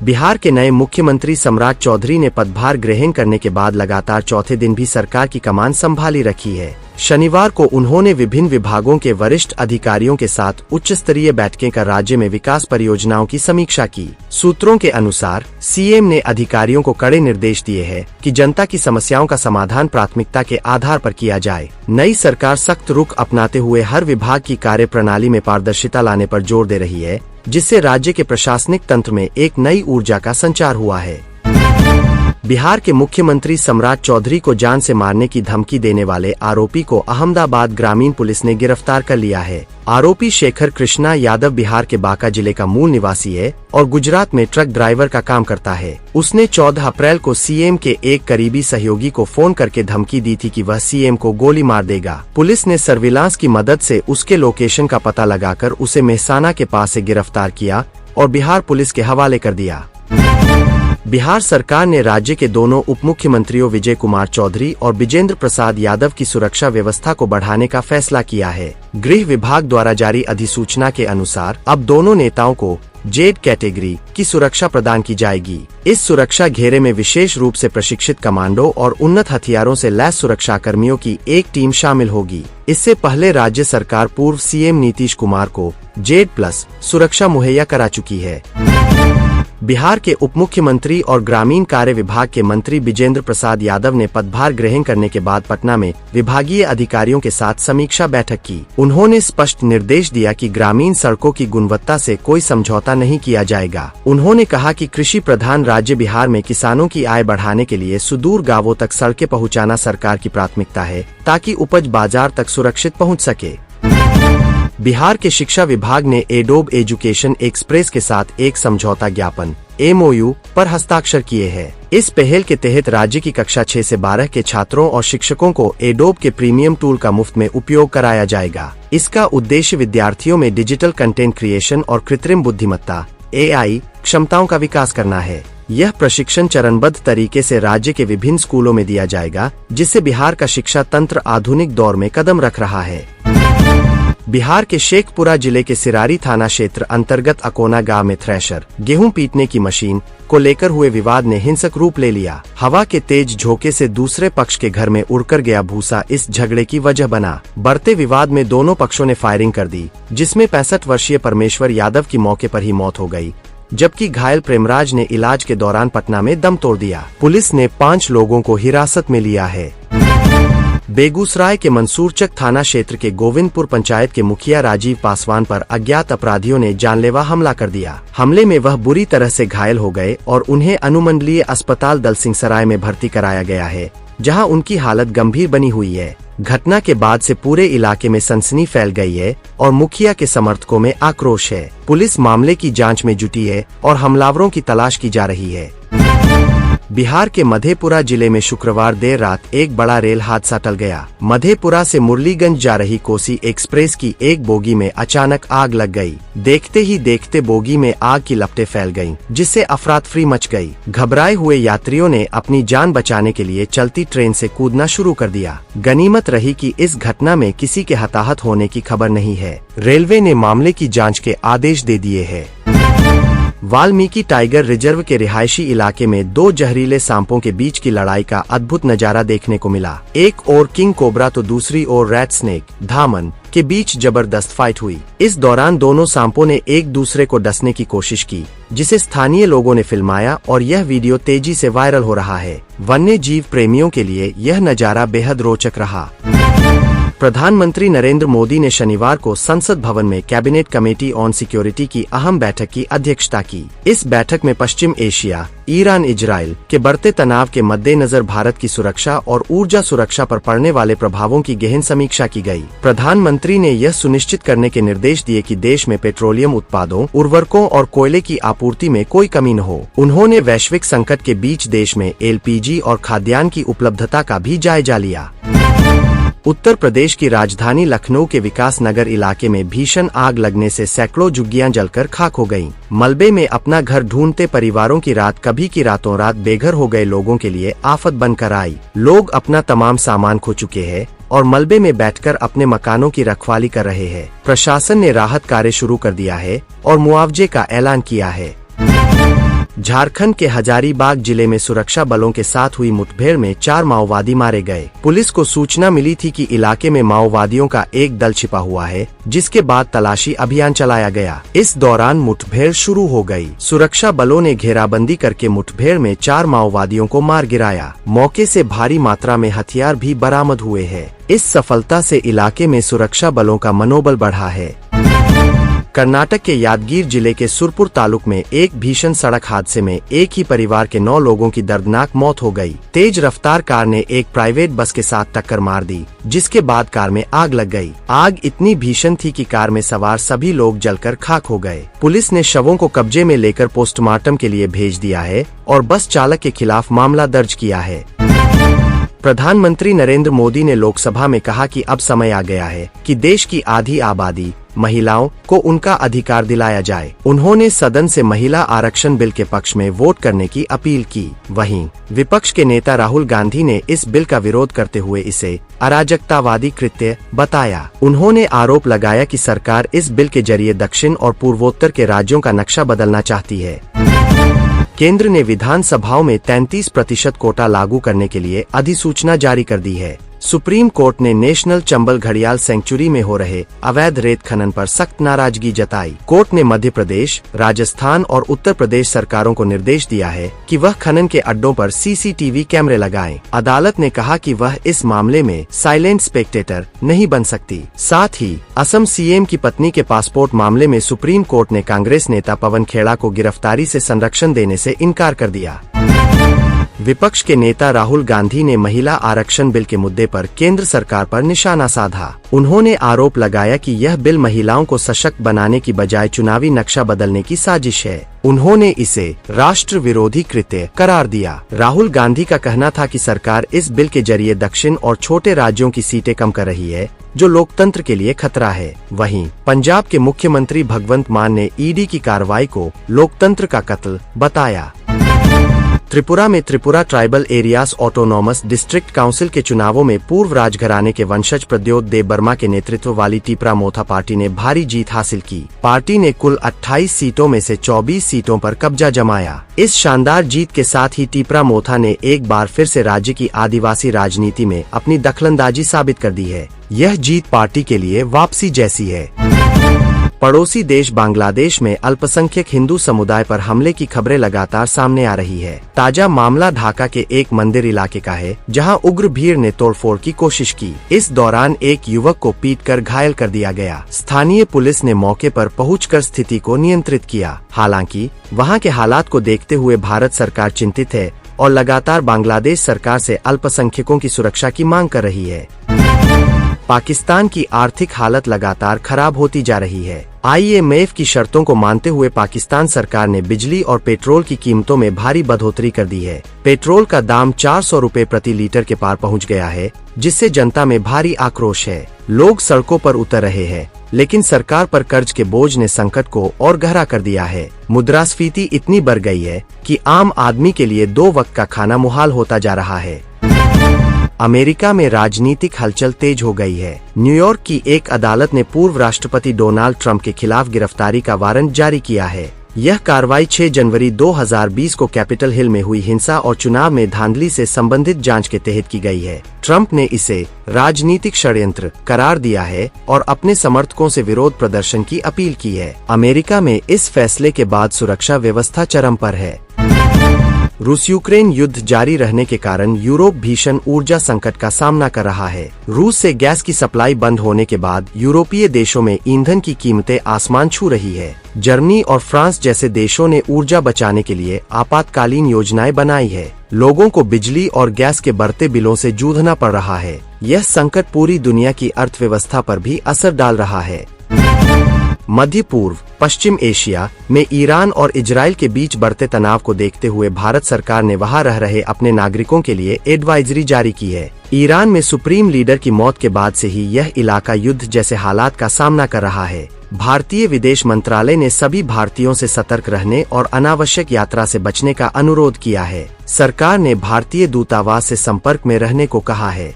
बिहार के नए मुख्यमंत्री सम्राट चौधरी ने पदभार ग्रहण करने के बाद लगातार चौथे दिन भी सरकार की कमान संभाली रखी है। शनिवार को उन्होंने विभिन्न विभागों के वरिष्ठ अधिकारियों के साथ उच्च स्तरीय बैठकें कर राज्य में विकास परियोजनाओं की समीक्षा की। सूत्रों के अनुसार सीएम ने अधिकारियों को कड़े निर्देश दिए हैं कि जनता की समस्याओं का समाधान प्राथमिकता के आधार पर किया जाए। नई सरकार सख्त रुख अपनाते हुए हर विभाग की कार्य प्रणाली में पारदर्शिता लाने पर जोर दे रही है, जिससे राज्य के प्रशासनिक तंत्र में एक नई ऊर्जा का संचार हुआ है। बिहार के मुख्यमंत्री सम्राट चौधरी को जान से मारने की धमकी देने वाले आरोपी को अहमदाबाद ग्रामीण पुलिस ने गिरफ्तार कर लिया है। आरोपी शेखर कृष्णा यादव बिहार के बांका जिले का मूल निवासी है और गुजरात में ट्रक ड्राइवर का काम करता है। उसने 14 अप्रैल को सीएम के एक करीबी सहयोगी को फोन करके धमकी दी थी कि वह सीएम को गोली मार देगा। पुलिस ने सर्विलांस की मदद से उसके लोकेशन का पता लगाकर उसे मेहसाना के पास से गिरफ्तार किया और बिहार पुलिस के हवाले कर दिया। बिहार सरकार ने राज्य के दोनों उप मुख्यमंत्रियों विजय कुमार चौधरी और विजेंद्र प्रसाद यादव की सुरक्षा व्यवस्था को बढ़ाने का फैसला किया है। गृह विभाग द्वारा जारी अधिसूचना के अनुसार अब दोनों नेताओं को जेड कैटेगरी की सुरक्षा प्रदान की जाएगी। इस सुरक्षा घेरे में विशेष रूप से प्रशिक्षित कमांडो और उन्नत हथियारों से लैस सुरक्षा कर्मियों की एक टीम शामिल होगी। इससे पहले राज्य सरकार पूर्व सीएम नीतीश कुमार को जेड+ सुरक्षा मुहैया करा चुकी है। बिहार के उप मुख्यमंत्री और ग्रामीण कार्य विभाग के मंत्री विजेंद्र प्रसाद यादव ने पदभार ग्रहण करने के बाद पटना में विभागीय अधिकारियों के साथ समीक्षा बैठक की। उन्होंने स्पष्ट निर्देश दिया कि ग्रामीण सड़कों की गुणवत्ता से कोई समझौता नहीं किया जाएगा। उन्होंने कहा कि कृषि प्रधान राज्य बिहार में किसानों की आय बढ़ाने के लिए सुदूर गांवों तक सड़कें पहुँचाना सरकार की प्राथमिकता है, ताकि उपज बाजार तक सुरक्षित पहुँच सके। बिहार के शिक्षा विभाग ने एडोब एजुकेशन एक्सप्रेस के साथ एक समझौता ज्ञापन MOU पर हस्ताक्षर किए हैं। इस पहल के तहत राज्य की कक्षा 6 से 12 के छात्रों और शिक्षकों को एडोब के प्रीमियम टूल का मुफ्त में उपयोग कराया जाएगा। इसका उद्देश्य विद्यार्थियों में डिजिटल कंटेंट क्रिएशन और कृत्रिम बुद्धिमत्ता AI क्षमताओं का विकास करना है। यह प्रशिक्षण चरणबद्ध तरीके से राज्य के विभिन्न स्कूलों में दिया जाएगा, जिससे बिहार का शिक्षा तंत्र आधुनिक दौर में कदम रख रहा है। बिहार के शेखपुरा जिले के सिरारी थाना क्षेत्र अंतर्गत अकोना गांव में थ्रेशर गेहूं पीटने की मशीन को लेकर हुए विवाद ने हिंसक रूप ले लिया। हवा के तेज झोंके से दूसरे पक्ष के घर में उड़कर गया भूसा इस झगड़े की वजह बना। बढ़ते विवाद में दोनों पक्षों ने फायरिंग कर दी, जिसमें 65 वर्षीय परमेश्वर यादव की मौके पर ही मौत हो गई, जबकि घायल प्रेमराज ने इलाज के दौरान पटना में दम तोड़ दिया। पुलिस ने 5 लोगों को हिरासत में लिया है। बेगूसराय के मंसूरचक थाना क्षेत्र के गोविंदपुर पंचायत के मुखिया राजीव पासवान पर अज्ञात अपराधियों ने जानलेवा हमला कर दिया। हमले में वह बुरी तरह से घायल हो गए और उन्हें अनुमंडलीय अस्पताल दलसिंहसराय में भर्ती कराया गया है, जहां उनकी हालत गंभीर बनी हुई है। घटना के बाद से पूरे इलाके में सनसनी फैल गई है और मुखिया के समर्थकों में आक्रोश है। पुलिस मामले की जांच में जुटी है और हमलावरों की तलाश की जा रही है। बिहार के मधेपुरा जिले में शुक्रवार देर रात एक बड़ा रेल हादसा टल गया। मधेपुरा से मुरलीगंज जा रही कोसी एक्सप्रेस की एक बोगी में अचानक आग लग गई। देखते ही देखते बोगी में आग की लपटें फैल गईं, जिससे अफरातफरी मच गई। घबराए हुए यात्रियों ने अपनी जान बचाने के लिए चलती ट्रेन से कूदना शुरू कर दिया। गनीमत रही कि इस घटना में किसी के हताहत होने की खबर नहीं है। रेलवे ने मामले की जाँच के आदेश दे दिए हैं। वाल्मीकि टाइगर रिजर्व के रिहायशी इलाके में 2 जहरीले सांपों के बीच की लड़ाई का अद्भुत नजारा देखने को मिला। एक ओर किंग कोबरा तो दूसरी ओर रैट स्नेक धामन के बीच जबरदस्त फाइट हुई। इस दौरान दोनों सांपों ने एक दूसरे को डसने की कोशिश की, जिसे स्थानीय लोगों ने फिल्माया और यह वीडियो तेजी से वायरल हो रहा है। वन्य जीव प्रेमियों के लिए यह नजारा बेहद रोचक रहा। प्रधानमंत्री नरेंद्र मोदी ने शनिवार को संसद भवन में कैबिनेट कमेटी ऑन सिक्योरिटी की अहम बैठक की अध्यक्षता की। इस बैठक में पश्चिम एशिया, ईरान, इजराइल के बढ़ते तनाव के मद्देनजर भारत की सुरक्षा और ऊर्जा सुरक्षा पर पड़ने वाले प्रभावों की गहन समीक्षा की गई। प्रधानमंत्री ने यह सुनिश्चित करने के निर्देश दिए कि देश में पेट्रोलियम उत्पादों, उर्वरकों और कोयले की आपूर्ति में कोई कमी न हो। उन्होंने वैश्विक संकट के बीच देश में LPG और खाद्यान्न की उपलब्धता का भी जायजा लिया। उत्तर प्रदेश की राजधानी लखनऊ के विकास नगर इलाके में भीषण आग लगने से सैकड़ों झुग्गियां जलकर खाक हो गईं। मलबे में अपना घर ढूंढते परिवारों की रात कभी की रातों रात बेघर हो गए लोगों के लिए आफत बनकर आई। लोग अपना तमाम सामान खो चुके हैं और मलबे में बैठकर अपने मकानों की रखवाली कर रहे हैं। प्रशासन ने राहत कार्य शुरू कर दिया है और मुआवजे का ऐलान किया है। झारखंड के हजारीबाग जिले में सुरक्षा बलों के साथ हुई मुठभेड़ में 4 माओवादी मारे गए। पुलिस को सूचना मिली थी कि इलाके में माओवादियों का एक दल छिपा हुआ है, जिसके बाद तलाशी अभियान चलाया गया। इस दौरान मुठभेड़ शुरू हो गई। सुरक्षा बलों ने घेराबंदी करके मुठभेड़ में 4 माओवादियों को मार गिराया। मौके से भारी मात्रा में हथियार भी बरामद हुए हैं। इस सफलता से इलाके में सुरक्षा बलों का मनोबल बढ़ा है। कर्नाटक के यादगीर जिले के सुरपुर तालुक में एक भीषण सड़क हादसे में एक ही परिवार के 9 लोगों की दर्दनाक मौत हो गई। तेज रफ्तार कार ने एक प्राइवेट बस के साथ टक्कर मार दी, जिसके बाद कार में आग लग गई। आग इतनी भीषण थी कि कार में सवार सभी लोग जलकर खाक हो गए। पुलिस ने शवों को कब्जे में लेकर पोस्टमार्टम के लिए भेज दिया है और बस चालक के खिलाफ मामला दर्ज किया है। प्रधानमंत्री नरेंद्र मोदी ने लोकसभा में कहा कि अब समय आ गया है कि देश की आधी आबादी महिलाओं को उनका अधिकार दिलाया जाए। उन्होंने सदन से महिला आरक्षण बिल के पक्ष में वोट करने की अपील की। वहीं विपक्ष के नेता राहुल गांधी ने इस बिल का विरोध करते हुए इसे अराजकतावादी कृत्य बताया। उन्होंने आरोप लगाया कि सरकार इस बिल के जरिए दक्षिण और पूर्वोत्तर के राज्यों का नक्शा बदलना चाहती है। केंद्र ने विधानसभाओं में 33% कोटा लागू करने के लिए अधिसूचना जारी कर दी है। सुप्रीम कोर्ट ने नेशनल चंबल घड़ियाल सेंचुरी में हो रहे अवैध रेत खनन पर सख्त नाराजगी जताई। कोर्ट ने मध्य प्रदेश, राजस्थान और उत्तर प्रदेश सरकारों को निर्देश दिया है कि वह खनन के अड्डों पर सीसीटीवी कैमरे लगाएं। अदालत ने कहा कि वह इस मामले में साइलेंट स्पेक्टेटर नहीं बन सकती। साथ ही असम सीएम की पत्नी के पासपोर्ट मामले में सुप्रीम कोर्ट ने कांग्रेस नेता पवन खेड़ा को गिरफ्तारी से संरक्षण देने से इनकार कर दिया। विपक्ष के नेता राहुल गांधी ने महिला आरक्षण बिल के मुद्दे पर केंद्र सरकार पर निशाना साधा। उन्होंने आरोप लगाया कि यह बिल महिलाओं को सशक्त बनाने की बजाय चुनावी नक्शा बदलने की साजिश है। उन्होंने इसे राष्ट्र विरोधी कृत्य करार दिया। राहुल गांधी का कहना था कि सरकार इस बिल के जरिए दक्षिण और छोटे राज्यों की सीटें कम कर रही है, जो लोकतंत्र के लिए खतरा है। वहीं पंजाब के मुख्यमंत्री भगवंत मान ने ईडी की कार्रवाई को लोकतंत्र का कत्ल बताया। त्रिपुरा में Tripura tribal areas autonomous district council के चुनावों में पूर्व राजघराने के वंशज प्रद्योत देबबर्मा के नेतृत्व वाली टिपरा मोथा पार्टी ने भारी जीत हासिल की। पार्टी ने कुल 28 सीटों में से 24 सीटों पर कब्जा जमाया। इस शानदार जीत के साथ ही टिपरा मोथा ने एक बार फिर से राज्य की आदिवासी राजनीति में अपनी दखलंदाजी साबित कर दी है। यह जीत पार्टी के लिए वापसी जैसी है। पड़ोसी देश बांग्लादेश में अल्पसंख्यक हिंदू समुदाय पर हमले की खबरें लगातार सामने आ रही है। ताजा मामला ढाका के एक मंदिर इलाके का है, जहां उग्र भीड़ ने तोड़फोड़ की कोशिश की। इस दौरान एक युवक को पीटकर घायल कर दिया गया। स्थानीय पुलिस ने मौके पर पहुंचकर स्थिति को नियंत्रित किया। हालांकि वहां के हालात को देखते हुए भारत सरकार चिंतित है और लगातार बांग्लादेश सरकार से अल्पसंख्यकों की सुरक्षा की मांग कर रही है। पाकिस्तान की आर्थिक हालत लगातार खराब होती जा रही है। IMF की शर्तों को मानते हुए पाकिस्तान सरकार ने बिजली और पेट्रोल की कीमतों में भारी बढ़ोतरी कर दी है। पेट्रोल का दाम 400 रुपए प्रति लीटर के पार पहुंच गया है, जिससे जनता में भारी आक्रोश है। लोग सड़कों पर उतर रहे हैं, लेकिन सरकार पर कर्ज के बोझ ने संकट को और गहरा कर दिया है। मुद्रास्फीति इतनी बढ़ गई है कि आम आदमी के लिए 2 वक्त का खाना मुहाल होता जा रहा है। अमेरिका में राजनीतिक हलचल तेज हो गई है। न्यूयॉर्क की एक अदालत ने पूर्व राष्ट्रपति डोनाल्ड ट्रंप के खिलाफ गिरफ्तारी का वारंट जारी किया है। यह कार्रवाई 6 जनवरी 2020 को कैपिटल हिल में हुई हिंसा और चुनाव में धांधली से संबंधित जांच के तहत की गई है। ट्रंप ने इसे राजनीतिक षड्यंत्र करार दिया है और अपने समर्थकों से विरोध प्रदर्शन की अपील की है। अमेरिका में इस फैसले के बाद सुरक्षा व्यवस्था चरम पर है। रूस यूक्रेन युद्ध जारी रहने के कारण यूरोप भीषण ऊर्जा संकट का सामना कर रहा है। रूस से गैस की सप्लाई बंद होने के बाद यूरोपीय देशों में ईंधन की कीमतें आसमान छू रही है। जर्मनी और फ्रांस जैसे देशों ने ऊर्जा बचाने के लिए आपातकालीन योजनाएं बनाई है। लोगों को बिजली और गैस के बढ़ते बिलों से जूझना पड़ रहा है। यह संकट पूरी दुनिया की अर्थव्यवस्था पर भी असर डाल रहा है। मध्य पूर्व पश्चिम एशिया में ईरान और इजराइल के बीच बढ़ते तनाव को देखते हुए भारत सरकार ने वहां रह रहे अपने नागरिकों के लिए एडवाइजरी जारी की है। ईरान में सुप्रीम लीडर की मौत के बाद से ही यह इलाका युद्ध जैसे हालात का सामना कर रहा है। भारतीय विदेश मंत्रालय ने सभी भारतीयों से सतर्क रहने और अनावश्यक यात्रा से बचने का अनुरोध किया है। सरकार ने भारतीय दूतावास से संपर्क में रहने को कहा है।